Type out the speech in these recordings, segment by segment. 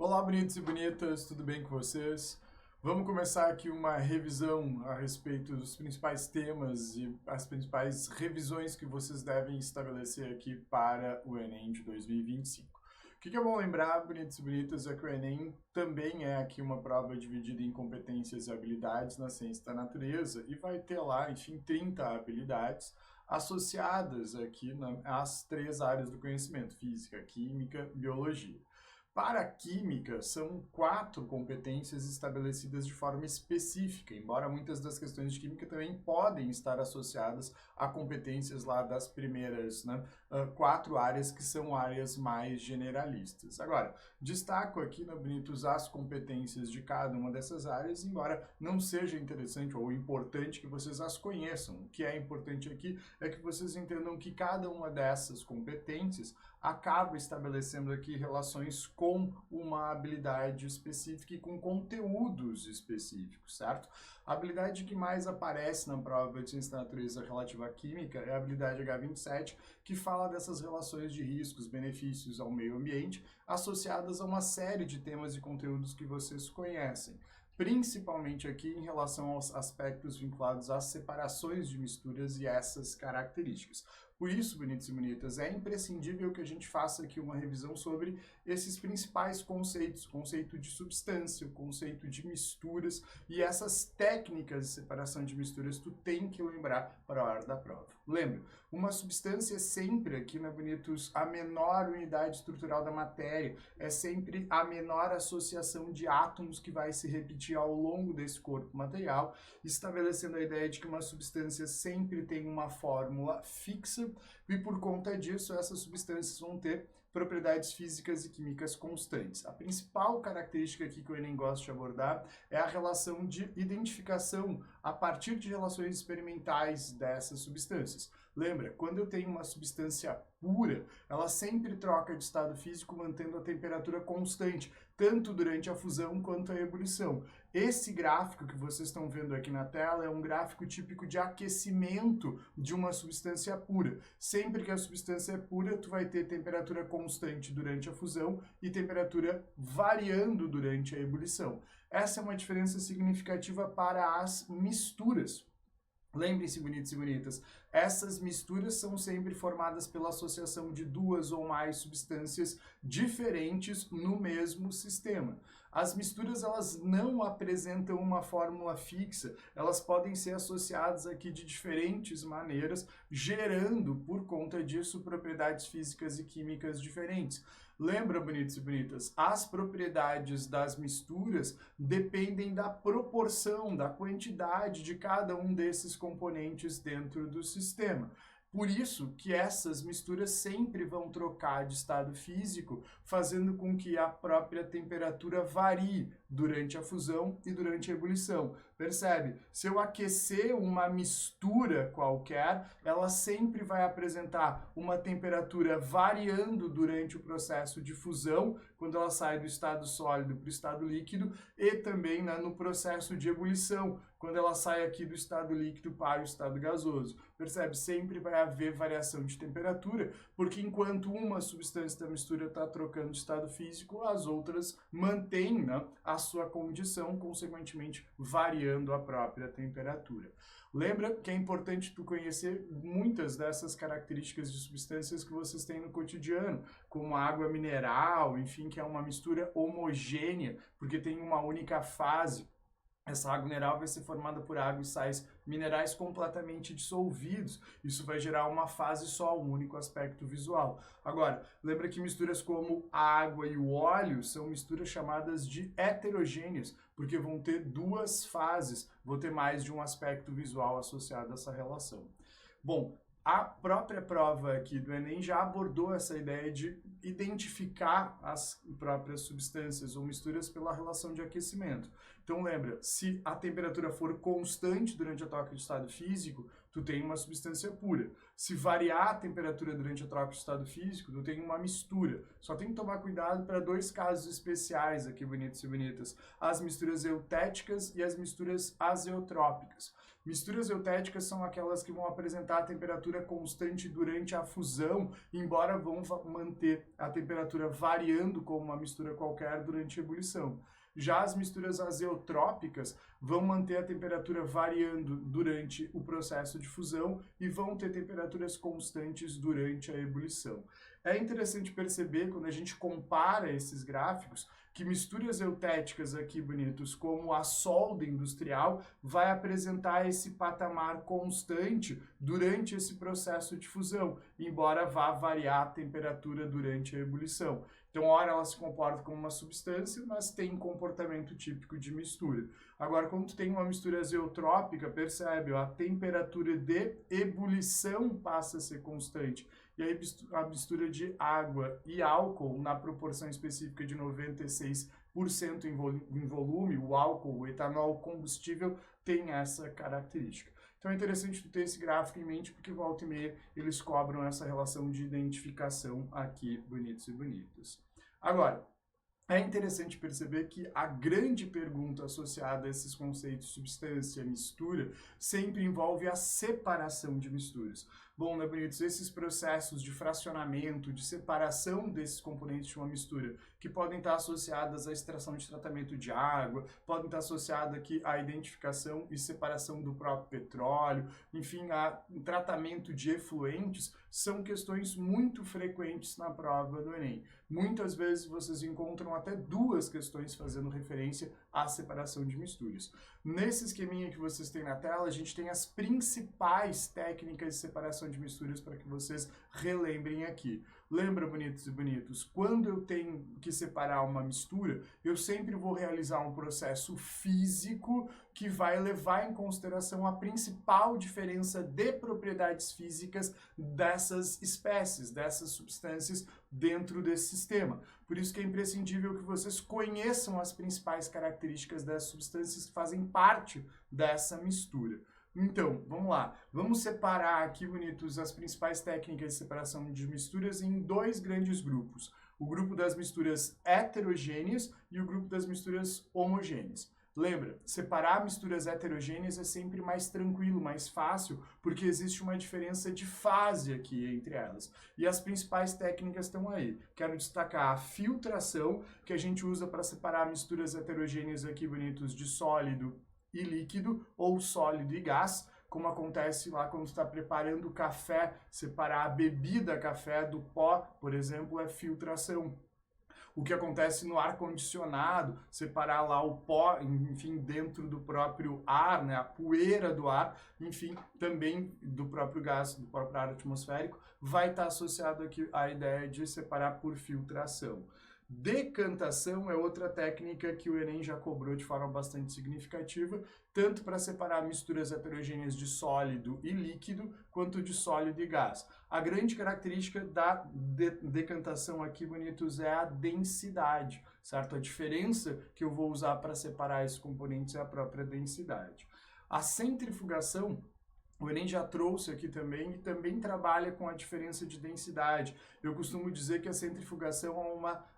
Olá, bonitos e bonitas, tudo bem com vocês? Vamos começar aqui uma revisão a respeito dos principais temas e as principais revisões que vocês devem estabelecer aqui para o Enem de 2025. O que é bom lembrar, bonitos e bonitas, é que o Enem também é aqui uma prova dividida em competências e habilidades na ciência da natureza e vai ter lá, enfim, 30 habilidades associadas aqui às três áreas do conhecimento: física, química, biologia. Para a química, são 4 competências estabelecidas de forma específica, embora muitas das questões de química também podem estar associadas a competências lá das primeiras, 4 áreas que são áreas mais generalistas. Agora, destaco aqui, bonitos, as competências de cada uma dessas áreas, embora não seja interessante ou importante que vocês as conheçam. O que é importante aqui é que vocês entendam que cada uma dessas competências acaba estabelecendo aqui relações com uma habilidade específica e com conteúdos específicos, certo? A habilidade que mais aparece na prova de ciência da natureza relativa à química é a habilidade H27, que fala dessas relações de riscos, benefícios ao meio ambiente, associadas a uma série de temas e conteúdos que vocês conhecem, principalmente aqui em relação aos aspectos vinculados às separações de misturas e essas características. Por isso, bonitos e bonitas, é imprescindível que a gente faça aqui uma revisão sobre esses principais conceitos, o conceito de substância, o conceito de misturas e essas técnicas de separação de misturas tu tem que lembrar para a hora da prova. Lembra, uma substância é sempre aqui, bonitos, a menor unidade estrutural da matéria, é sempre a menor associação de átomos que vai se repetir ao longo desse corpo material, estabelecendo a ideia de que uma substância sempre tem uma fórmula fixa e por conta disso essas substâncias vão ter propriedades físicas e químicas constantes. A principal característica aqui que o Enem gosta de abordar é a relação de identificação a partir de relações experimentais dessas substâncias. Lembra, quando eu tenho uma substância pura, ela sempre troca de estado físico mantendo a temperatura constante, tanto durante a fusão quanto a ebulição. Esse gráfico que vocês estão vendo aqui na tela é um gráfico típico de aquecimento de uma substância pura. Sempre que a substância é pura, tu vai ter temperatura constante durante a fusão e temperatura variando durante a ebulição. Essa é uma diferença significativa para as misturas. Lembrem-se, bonitos e bonitas, essas misturas são sempre formadas pela associação de duas ou mais substâncias diferentes no mesmo sistema. As misturas, elas não apresentam uma fórmula fixa, elas podem ser associadas aqui de diferentes maneiras, gerando, por conta disso, propriedades físicas e químicas diferentes. Lembra, bonitos e bonitas, as propriedades das misturas dependem da proporção, da quantidade de cada um desses componentes dentro do sistema. Por isso que essas misturas sempre vão trocar de estado físico, fazendo com que a própria temperatura varie durante a fusão e durante a ebulição. Percebe? Se eu aquecer uma mistura qualquer, ela sempre vai apresentar uma temperatura variando durante o processo de fusão, quando ela sai do estado sólido para o estado líquido, e também no processo de ebulição, quando ela sai aqui do estado líquido para o estado gasoso. Percebe? Sempre vai haver variação de temperatura, porque enquanto uma substância da mistura está trocando de estado físico, as outras mantêm a sua condição, consequentemente variando a própria temperatura. Lembra que é importante tu conhecer muitas dessas características de substâncias que vocês têm no cotidiano, como a água mineral, enfim, que é uma mistura homogênea, porque tem uma única fase. Essa água mineral vai ser formada por água e sais minerais completamente dissolvidos. Isso vai gerar uma fase só, um único aspecto visual. Agora, lembra que misturas como a água e o óleo são misturas chamadas de heterogêneas, porque vão ter duas fases, vão ter mais de um aspecto visual associado a essa relação. Bom, a própria prova aqui do Enem já abordou essa ideia de identificar as próprias substâncias ou misturas pela relação de aquecimento. Então lembra, se a temperatura for constante durante a troca de estado físico, tu tem uma substância pura. Se variar a temperatura durante a troca de estado físico, tu tem uma mistura. Só tem que tomar cuidado para 2 casos especiais aqui, bonitos e bonitas. As misturas eutéticas e as misturas azeotrópicas. Misturas eutéticas são aquelas que vão apresentar a temperatura constante durante a fusão, embora vão manter a temperatura variando como uma mistura qualquer durante a ebulição. Já as misturas azeotrópicas vão manter a temperatura variando durante o processo de fusão e vão ter temperaturas constantes durante a ebulição. É interessante perceber, quando a gente compara esses gráficos, que misturas eutéticas aqui bonitos, como a solda industrial, vai apresentar esse patamar constante durante esse processo de fusão, embora vá variar a temperatura durante a ebulição. Então, ora ela se comporta como uma substância, mas tem comportamento típico de mistura. Agora, quando tu tem uma mistura azeotrópica, percebe, ó, a temperatura de ebulição passa a ser constante. E aí a mistura de água e álcool, na proporção específica de 96% em volume, o álcool, o etanol combustível, tem essa característica. Então é interessante tu ter esse gráfico em mente, porque volta e meia eles cobram essa relação de identificação aqui, bonitos e bonitas. Agora, é interessante perceber que a grande pergunta associada a esses conceitos substância, mistura, sempre envolve a separação de misturas. Bom, né, bonitos, esses processos de fracionamento, de separação desses componentes de uma mistura, que podem estar associadas à extração de tratamento de água, podem estar associadas aqui à identificação e separação do próprio petróleo, enfim, a tratamento de efluentes, são questões muito frequentes na prova do Enem. Muitas vezes vocês encontram até duas questões fazendo referência à separação de misturas. Nesse esqueminha que vocês têm na tela, a gente tem as principais técnicas de separação de misturas para que vocês relembrem aqui. Lembra, bonitos e bonitos, quando eu tenho que separar uma mistura, eu sempre vou realizar um processo físico que vai levar em consideração a principal diferença de propriedades físicas dessas espécies, dessas substâncias dentro desse sistema. Por isso que é imprescindível que vocês conheçam as principais características das substâncias que fazem parte dessa mistura. Então, vamos lá. Vamos separar aqui, bonitos, as principais técnicas de separação de misturas em dois grandes grupos. O grupo das misturas heterogêneas e o grupo das misturas homogêneas. Lembra, separar misturas heterogêneas é sempre mais tranquilo, mais fácil, porque existe uma diferença de fase aqui entre elas. E as principais técnicas estão aí. Quero destacar a filtração, que a gente usa para separar misturas heterogêneas aqui, bonitos, de sólido e líquido, ou sólido e gás, como acontece lá quando está preparando o café, separar a bebida café do pó, por exemplo, é filtração. O que acontece no ar-condicionado, separar lá o pó, enfim, dentro do próprio ar, né, a poeira do ar, enfim, também do próprio gás, do próprio ar atmosférico, vai estar associado aqui à ideia de separar por filtração. Decantação é outra técnica que o Enem já cobrou de forma bastante significativa, tanto para separar misturas heterogêneas de sólido e líquido, quanto de sólido e gás. A grande característica da decantação aqui, bonitos, é a densidade, certo? A diferença que eu vou usar para separar esses componentes é a própria densidade. A centrifugação, o Enem já trouxe aqui também e também trabalha com a diferença de densidade. Eu costumo dizer que a centrifugação é uma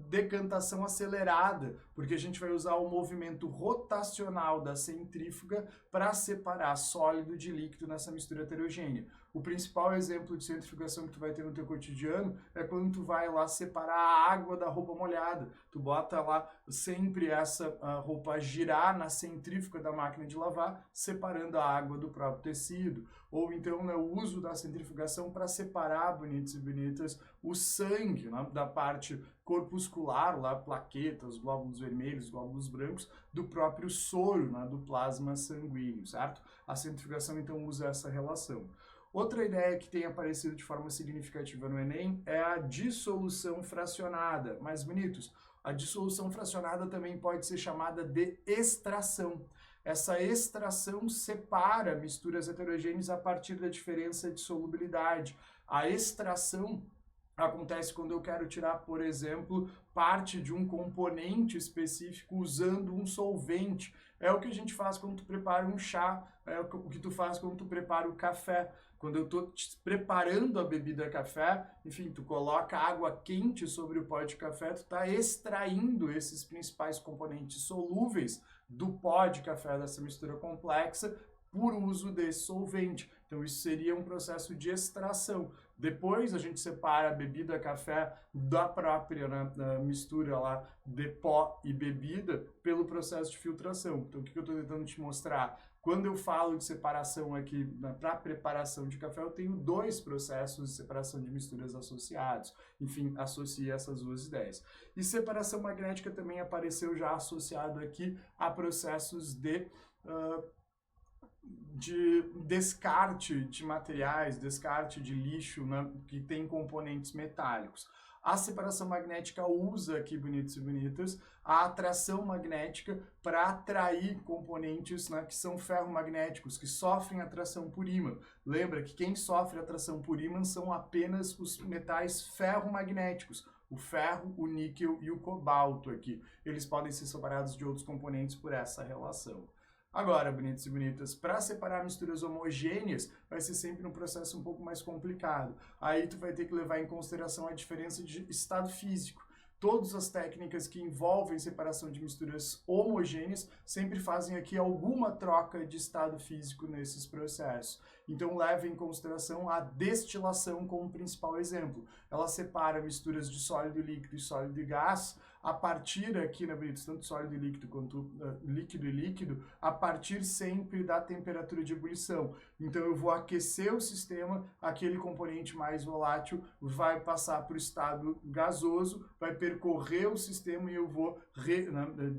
decantação acelerada, porque a gente vai usar o movimento rotacional da centrífuga para separar sólido de líquido nessa mistura heterogênea. O principal exemplo de centrifugação que tu vai ter no teu cotidiano é quando tu vai lá separar a água da roupa molhada. Tu bota lá sempre essa roupa a girar na centrífuga da máquina de lavar, separando a água do próprio tecido. Ou então, né, o uso da centrifugação para separar, bonitos e bonitas, o sangue, né, da parte corpuscular, lá, plaquetas, glóbulos vermelhos, glóbulos brancos, do próprio soro, né, do plasma sanguíneo, certo? A centrifugação, então, usa essa relação. Outra ideia que tem aparecido de forma significativa no Enem é a dissolução fracionada. Mais bonitos, a dissolução fracionada também pode ser chamada de extração. Essa extração separa misturas heterogêneas a partir da diferença de solubilidade. A extração acontece quando eu quero tirar, por exemplo, parte de um componente específico usando um solvente. É o que a gente faz quando tu prepara um chá, é o que tu faz quando tu prepara o café. Quando eu estou preparando a bebida café, enfim, tu coloca água quente sobre o pó de café, tu está extraindo esses principais componentes solúveis do pó de café dessa mistura complexa por uso desse solvente. Então isso seria um processo de extração. Depois a gente separa a bebida café da própria, né, da mistura lá de pó e bebida pelo processo de filtração. Então o que eu estou tentando te mostrar? Quando eu falo de separação aqui para preparação de café, eu tenho dois processos de separação de misturas associados. Enfim, associa essas duas ideias. E separação magnética também apareceu já associado aqui a processos de descarte de materiais, descarte de lixo, né, que tem componentes metálicos. A separação magnética usa aqui, bonitos e bonitas, a atração magnética para atrair componentes, né, que são ferromagnéticos, que sofrem atração por ímã. Lembra que quem sofre atração por ímã são apenas os metais ferromagnéticos. O ferro, o níquel e o cobalto aqui. Eles podem ser separados de outros componentes por essa relação. Agora, bonitos e bonitas, para separar misturas homogêneas, vai ser sempre um processo um pouco mais complicado. Aí tu vai ter que levar em consideração a diferença de estado físico. Todas as técnicas que envolvem separação de misturas homogêneas sempre fazem aqui alguma troca de estado físico nesses processos. Então leve em consideração a destilação como principal exemplo. Ela separa misturas de sólido líquido e sólido e gás a partir aqui, na bonitos, tanto sólido e líquido quanto líquido e líquido, a partir sempre da temperatura de ebulição. Então eu vou aquecer o sistema, aquele componente mais volátil vai passar para o estado gasoso, vai percorrer o sistema e eu vou,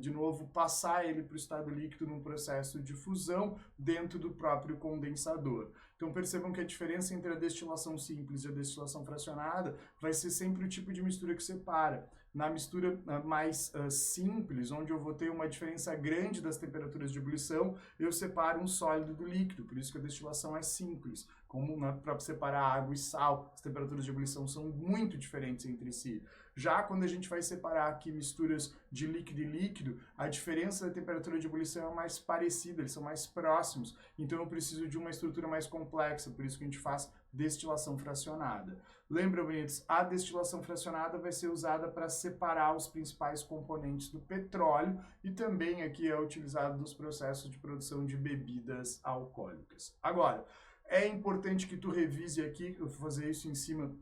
de novo, passar ele para o estado líquido num processo de fusão dentro do próprio condensador. Então percebam que a diferença entre a destilação simples e a destilação fracionada vai ser sempre o tipo de mistura que separa. Na mistura mais simples, onde eu vou ter uma diferença grande das temperaturas de ebulição, eu separo um sólido do líquido, por isso que a destilação é simples. Como para separar água e sal, as temperaturas de ebulição são muito diferentes entre si. Já quando a gente vai separar aqui misturas de líquido e líquido, a diferença da temperatura de ebulição é mais parecida, eles são mais próximos. Então eu preciso de uma estrutura mais complexa, por isso que a gente faz destilação fracionada. Lembra, bonitos, a destilação fracionada vai ser usada para separar os principais componentes do petróleo e também aqui é utilizado nos processos de produção de bebidas alcoólicas. Agora, é importante que tu revise aqui, eu vou fazer isso em cima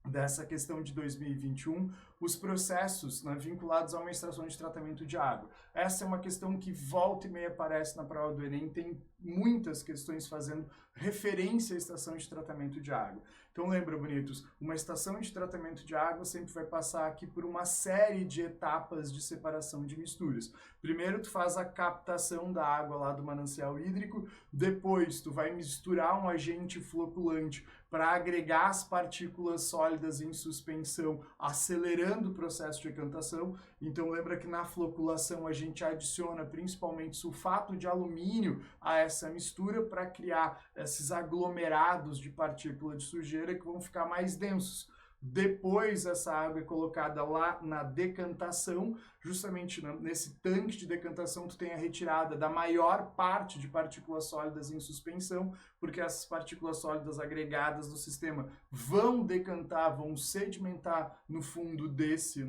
dessa questão de 2021, os processos, né, vinculados a uma estação de tratamento de água. Essa é uma questão que volta e meia aparece na prova do Enem, tem muitas questões fazendo referência à estação de tratamento de água. Então lembra, bonitos, uma estação de tratamento de água sempre vai passar aqui por uma série de etapas de separação de misturas. Primeiro tu faz a captação da água lá do manancial hídrico, depois tu vai misturar um agente floculante para agregar as partículas sólidas em suspensão, acelerando o processo de decantação. Então lembra que na floculação a gente adiciona principalmente sulfato de alumínio a essa mistura para criar esses aglomerados de partícula de sujeira que vão ficar mais densos. Depois essa água é colocada lá na decantação, justamente nesse tanque de decantação tu tem a retirada da maior parte de partículas sólidas em suspensão, porque essas partículas sólidas agregadas do sistema vão decantar, vão sedimentar no fundo desse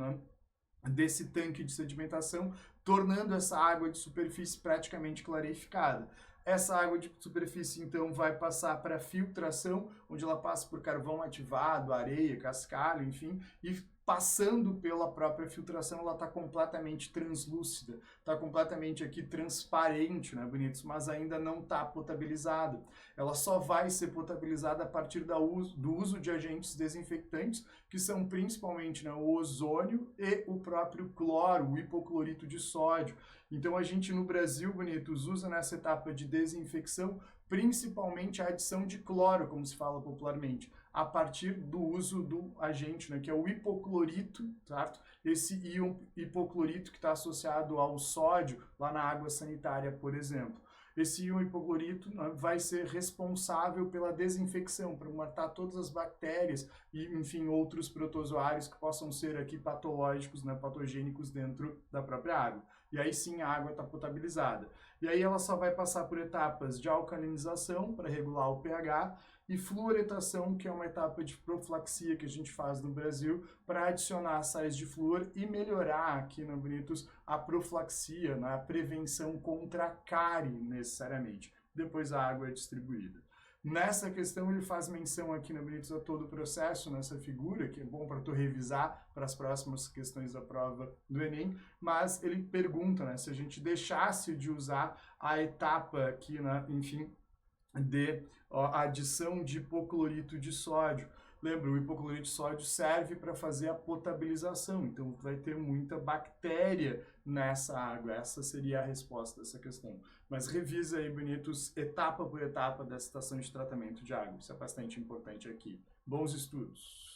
tanque de sedimentação, tornando essa água de superfície praticamente clarificada. Essa água de superfície, então, vai passar para filtração, onde ela passa por carvão ativado, areia, cascalho, enfim, e passando pela própria filtração, ela está completamente translúcida, está completamente aqui transparente, né, bonitos, mas ainda não está potabilizada. Ela só vai ser potabilizada a partir do uso de agentes desinfectantes, que são principalmente, né, o ozônio e o próprio cloro, o hipoclorito de sódio. Então a gente no Brasil, bonitos, usa nessa etapa de desinfecção principalmente a adição de cloro, como se fala popularmente, a partir do uso do agente, né, que é o hipoclorito, certo? Esse íon hipoclorito que está associado ao sódio lá na água sanitária, por exemplo. Esse íon hipoclorito, né, vai ser responsável pela desinfecção, para matar todas as bactérias e, enfim, outros protozoários que possam ser aqui patológicos, né, patogênicos dentro da própria água. E aí sim a água está potabilizada. E aí ela só vai passar por etapas de alcalinização para regular o pH e fluoretação, que é uma etapa de profilaxia que a gente faz no Brasil para adicionar sais de flúor e melhorar aqui no Bonitos a profilaxia, né, a prevenção contra a cárie necessariamente. Depois a água é distribuída. Nessa questão, ele faz menção aqui na Benito a todo o processo, nessa figura, que é bom para tu revisar para as próximas questões da prova do Enem, mas ele pergunta, né, se a gente deixasse de usar a etapa aqui, né, enfim, de adição de hipoclorito de sódio. Lembra, o hipoclorito de sódio serve para fazer a potabilização, então vai ter muita bactéria nessa água. Essa seria a resposta dessa questão. Mas revisa aí, bonitos, etapa por etapa dessa estação de tratamento de água. Isso é bastante importante aqui. Bons estudos!